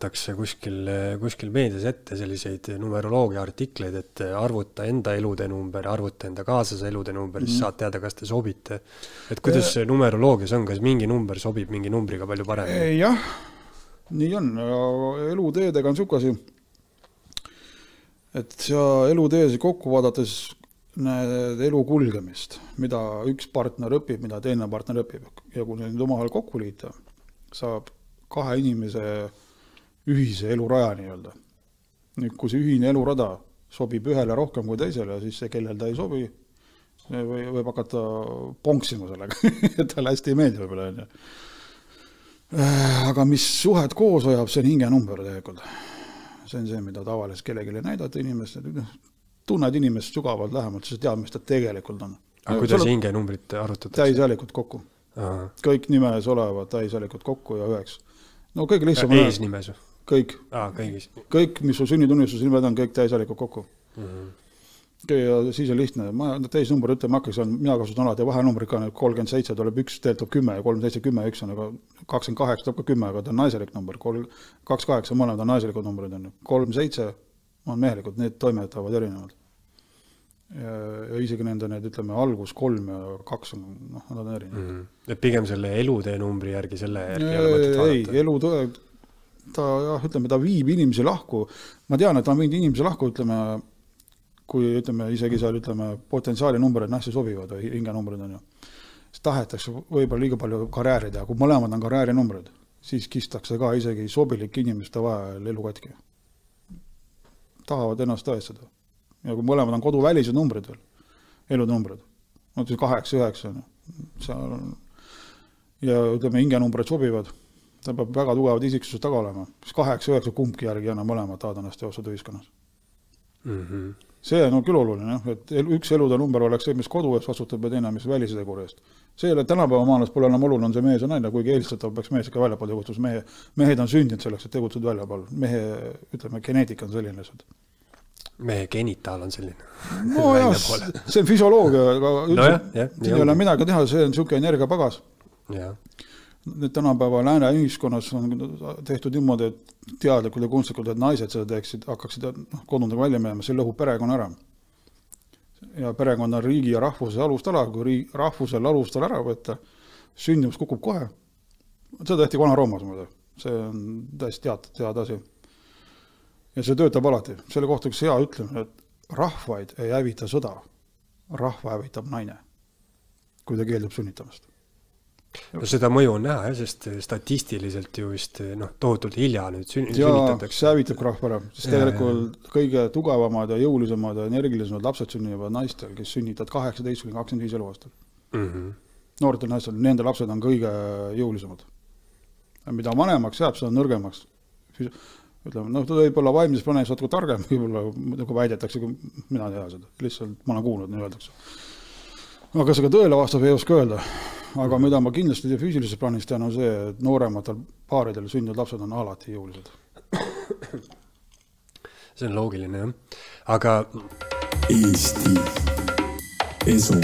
antakse kuskil meedias ette selliseid numeroloogia artikleid, et arvuta enda elude number, arvuta enda kaaslase elude number, siis saad teada, kas te sobite. Et kuidas see numeroloogias on, kas mingi number sobib mingi numbriga palju parem? Jah, nii on. Eluteedega on sukasi, et eluteesi kokku vaadates näed elu kulgemist, mida üks partner õpib, mida teine partner õpib. Ja kui need omavahel kokku liita, saab 2 inimese ühise eluraja nii-öelda. Nüüd, kui see ühine elurada sobib ühele rohkem kui teisele, siis see, kellel ta ei sobi, võib hakata ponksima sellega, et talle hästi ei meeldi võib-olla. Aga mis suhed koos hoiab, see on hingenumber tegelikult. See on see, mida tavaliselt kellelegi näidata inimest, tunned inimest sügavalt lähemalt, siis tead, mis ta tegelikult on. Aga kuidas hingenumbrit arvutatakse? Täishälikud kokku. Kõik nimes olevad täishälikud kokku ja 9. No kõik lihtsam. Eesnimes? Kõik. Kõik, mis su sünnitunnistus nimed on, kõik täishälikud kokku. Ja siis on lihtne. Täisnumber ütleme hakkaks, mina kasutan alati vahenumbrid ka, 37 tuleb 1, tuleb 10 ja 37, 10, 1 on, aga 28 tuleb ka 10, aga ta on naisalik number. 28 mõlemad on naisalikud numbrid. 37 on mehelikud, need toimetavad erinevalt. Ja isegi nende need, ütleme, algus 3 ja 2 on, nad on erinevad. Et pigem selle elutee numbri järgi selle järgi ei, elutee, ta viib inimesi lahku. Ma tean, et ta on viinud inimesi lahku, ütleme, kui isegi seal potentsiaali numbrid nähti sobivad või hingenumbrid on ju. Siis tahetakse võib-olla liiga palju karjääri teha. Kui mõlemad on karjääri numbrid, siis kistakse ka isegi sobilik inimeste vahel elukatki. Tahavad ennast tõestada. Ja kui mõlemad on koduvälised numbrid veel, elunumbrid, 8, 9, ja ütleme, hingenumbrid sobivad, ta peab väga tugevad isiksused taga olema. 8, 9 kumbki järgi enam mõlemad tahavad ennast teostada ühiskonnas. See on küll oluline, et üks elude number oleks see, mis kodu eest vastutab ja teine, mis väliseteguri eest. See ei ole tänapäeva maailmas pole enam oluline, on see mees ja naine, kuigi eelistatav peaks mees ikka väljapool tegutsus. Mehed on sündinud selleks, et tegutsed väljapool. Mehe, ütleme, geneetika on selline lihtsalt. Mehe genitaal on selline. No jah, see on füsioloogia, aga siin ei ole midagi teha, see on niisugune energiapagas. Nüüd tänapäeva lääne ühiskonnas on tehtud niimoodi, et teadlikult ja kunstlikult, et naised seda teeksid, hakkaksid kodundega välja minema, see lõhub perekonna ära. Ja perekond on riigi ja rahvuse alustala, kui rahvusel alustala ära võtta, sündimus kukub kohe. Seda tehti Vana-Roomas muide. See on täiesti tead asi. Ja see töötab alati. Selle kohta, kus hea ütleme, et rahvaid ei hävita sõda. Rahva hävitab naine, kui ta keeldub sünnitamast. No seda mõju on näha, sest statistiliselt ju vist tohutult hilja nüüd sünnitatakse. See hävitab rahva ära, sest tegelikult kõige tugevamad ja jõulisemad ja energilisemad lapsed sünnivad naistel, kes sünnitavad 18-25 eluaastal. Noortel naistel, nende lapsed on kõige jõulisemad. Ja mida vanemaks jääb, seda nõrgemaks. Ütleme, ta võib olla vaimses planees natuke targem, võib-olla väidetakse, kui mina ei tea seda. Lihtsalt ma olen kuulnud, nii öeldakse. Aga see ka tõele vastab ei oska öelda. Aga mida ma kindlasti füüsilises plaanis tean, on see, et noorematel paaridel sündinud lapsed on alati jõulised. See on loogiline, jah. Aga Eesti esu.